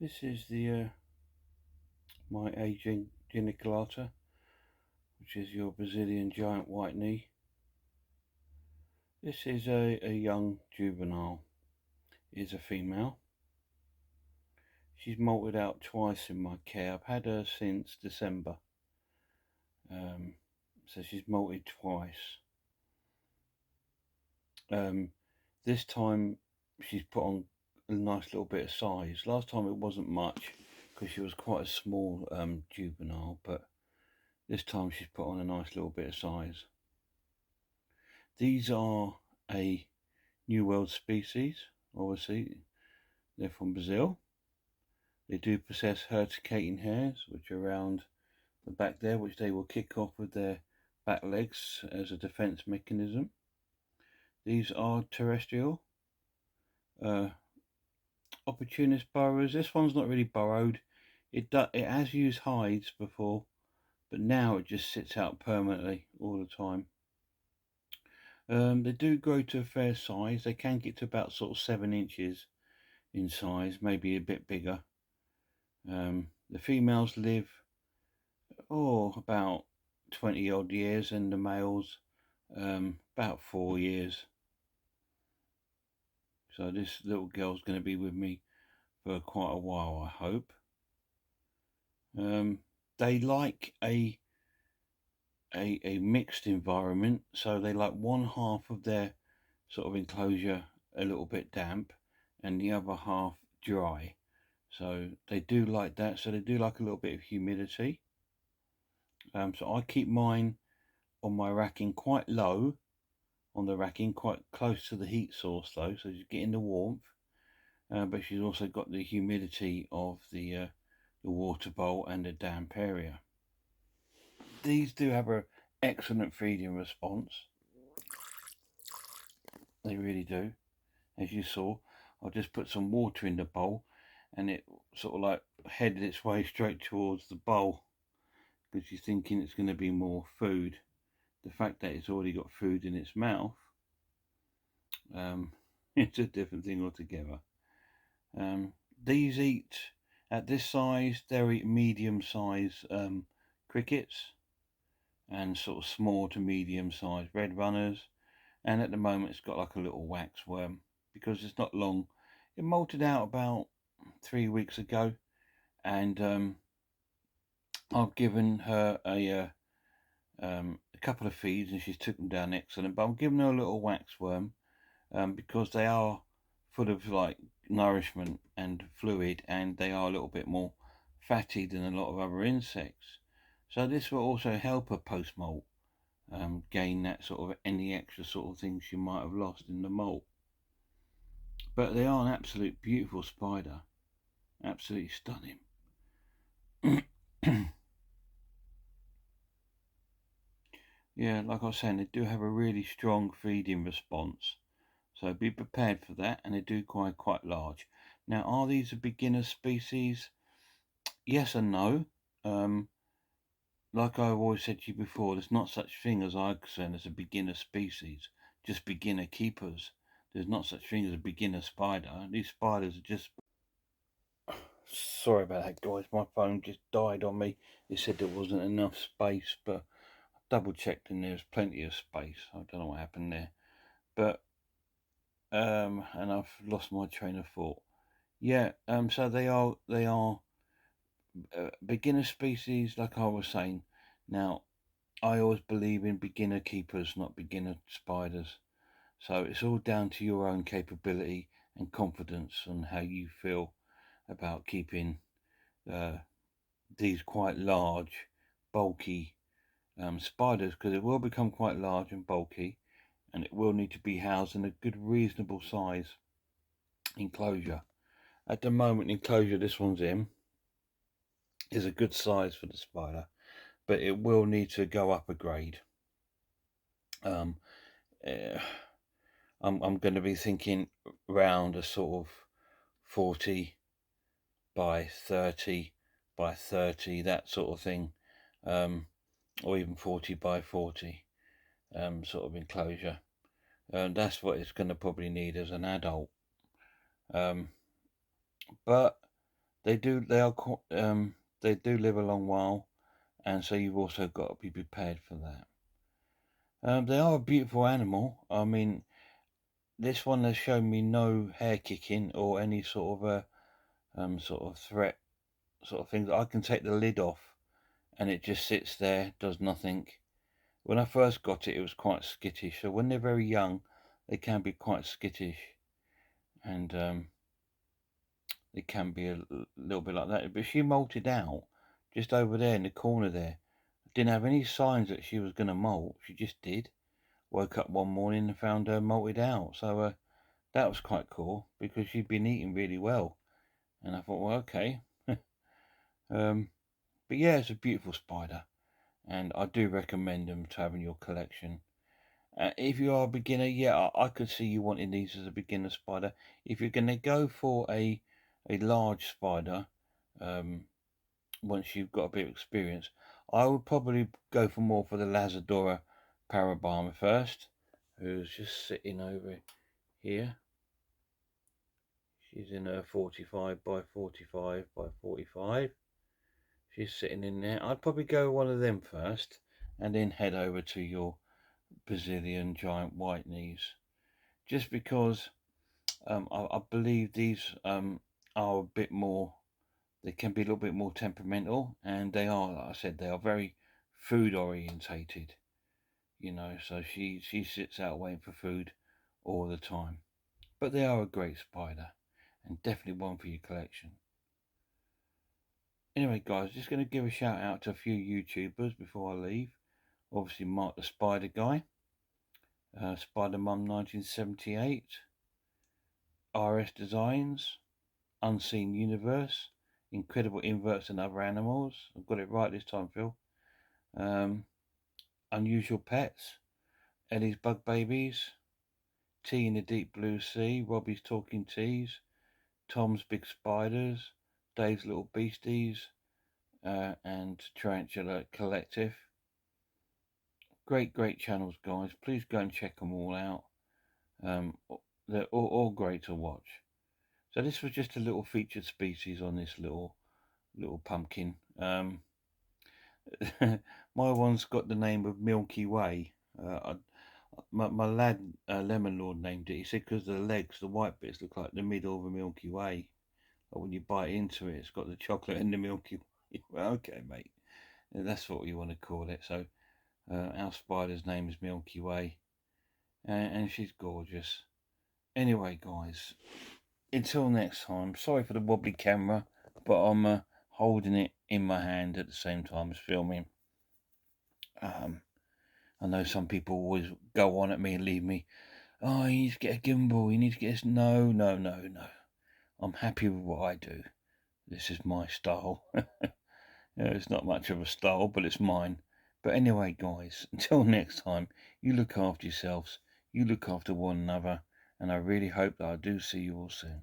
This is the my aging geniculata, which is your Brazilian giant white knee. This is a young juvenile. Is a female. She's molted out twice in my care. I've had her since December. So she's molted twice. This time she's put on a nice little bit of size. Last time it wasn't much because she was quite a small juvenile, but this time she's put on a nice little bit of size. These are a New World species, obviously. They're from Brazil. They do possess herticating hairs, which are around the back there, which they will kick off with their back legs as a defense mechanism. These are terrestrial. Opportunist burrowers. This one's not really burrowed. It has used hides before, but now it just sits out permanently all the time. They do grow to a fair size. They can get to about sort of 7 inches in size, maybe a bit bigger. The females live about 20 odd years, and the males about 4 years. So this little girl's going to be with me for quite a while, I hope. They like a mixed environment, so they like one half of their sort of enclosure a little bit damp and the other half dry. So they do like that. So they do like a little bit of humidity. So I keep mine on my racking quite low, on the racking quite close to the heat source though, so she's getting the warmth. But she's also got the humidity of the water bowl and the damp area. These do have an excellent feeding response. They really do. As you saw, I just put some water in the bowl and it sort of like headed its way straight towards the bowl because she's thinking it's going to be more food. The fact that it's already got food in its mouth, it's a different thing altogether. These eat, at this size, they'll eat medium size crickets and sort of small to medium sized red runners. And at the moment it's got like a little waxworm because it's not long. It molted out about 3 weeks ago, and I've given her a couple of feeds and she's took them down excellent. But I'm giving her a little waxworm because they are full of like nourishment and fluid, and they are a little bit more fatty than a lot of other insects. So this will also help her post molt gain that sort of any extra sort of things she might have lost in the molt. But they are an absolute beautiful spider, absolutely stunning. Yeah, like I was saying, they do have a really strong feeding response. So be prepared for that, and they do quite large. Now, are these a beginner species? Yes and no. Like I've always said to you before, there's not such thing as I'm concerned as a beginner species, just beginner keepers. There's not such thing as a beginner spider. These spiders are just... Sorry about that, guys. My phone just died on me. It said there wasn't enough space, but I double checked and there's plenty of space. I don't know what happened there. But and I've lost my train of thought. Yeah, so they are beginner species, like I was saying. Now, I always believe in beginner keepers, not beginner spiders. So it's all down to your own capability and confidence on how you feel about keeping these quite large, bulky spiders, because it will become quite large and bulky, and it will need to be housed in a good, reasonable size enclosure. At the moment, enclosure this one's in is a good size for the spider, but it will need to go up a grade. Um, I'm going to be thinking round a sort of 40 by 30 by 30, that sort of thing, or even 40 by 40 sort of enclosure. That's what it's going to probably need as an adult. But They do. They are. They do live a long while, and so you've also got to be prepared for that. They are a beautiful animal. I mean, this one has shown me no hair kicking or any sort of threat sort of thing. I can take the lid off, and it just sits there, does nothing. When I first got it, it was quite skittish. So when they're very young, they can be quite skittish, and it can be a little bit like that. But she molted out just over there in the corner there. Didn't have any signs that she was going to molt. She just did. Woke up one morning and found her molted out. So that was quite cool because she'd been eating really well. And I thought, well, okay. um, but yeah, it's a beautiful spider. And I do recommend them to have in your collection. If you are a beginner, yeah, I could see you wanting these as a beginner spider. If you're going to go for a large spider, um, once you've got a bit of experience, I would probably go for more for the Lazadora parabama first, who's just sitting over here. She's in her 45 by 45 by 45. She's sitting in there. I'd probably go one of them first, and then head over to your Brazilian giant white knees, just because I believe these are a bit more. They can be a little bit more temperamental, and they are, like I said, they are very food orientated. So she sits out waiting for food all the time. But they are a great spider, and definitely one for your collection. Anyway, guys, just going to give a shout out to a few YouTubers before I leave. Obviously, Mark the Spider Guy, Spider Mum 1978, RS Designs, Unseen Universe, Incredible Inverts and Other Animals. I've got it right this time, Phil. Unusual Pets, Ellie's Bug Babies, Tea in the Deep Blue Sea, Robbie's Talking Teas, Tom's Big Spiders, Dave's Little Beasties, and Tarantula Collective. Great channels, guys. Please go and check them all out. Um, they're all great to watch. So this was just a little featured species on this little pumpkin. My one's got the name of Milky Way. My lad Lemon Lord named it. He said because the legs, the white bits, look like the middle of a Milky Way. But when you bite into it, it's got the chocolate and the Milky Way. Well, okay, mate. That's what you want to call it. So our spider's name is Milky Way, and she's gorgeous. Anyway, guys, until next time. Sorry for the wobbly camera, but I'm holding it in my hand at the same time as filming. I know some people always go on at me and leave me. Oh, you need to get a gimbal. You need to get this. No, no, no, no. I'm happy with what I do. This is my style. It's not much of a style, but it's mine. But anyway, guys, until next time, you look after yourselves, you look after one another, and I really hope that I do see you all soon.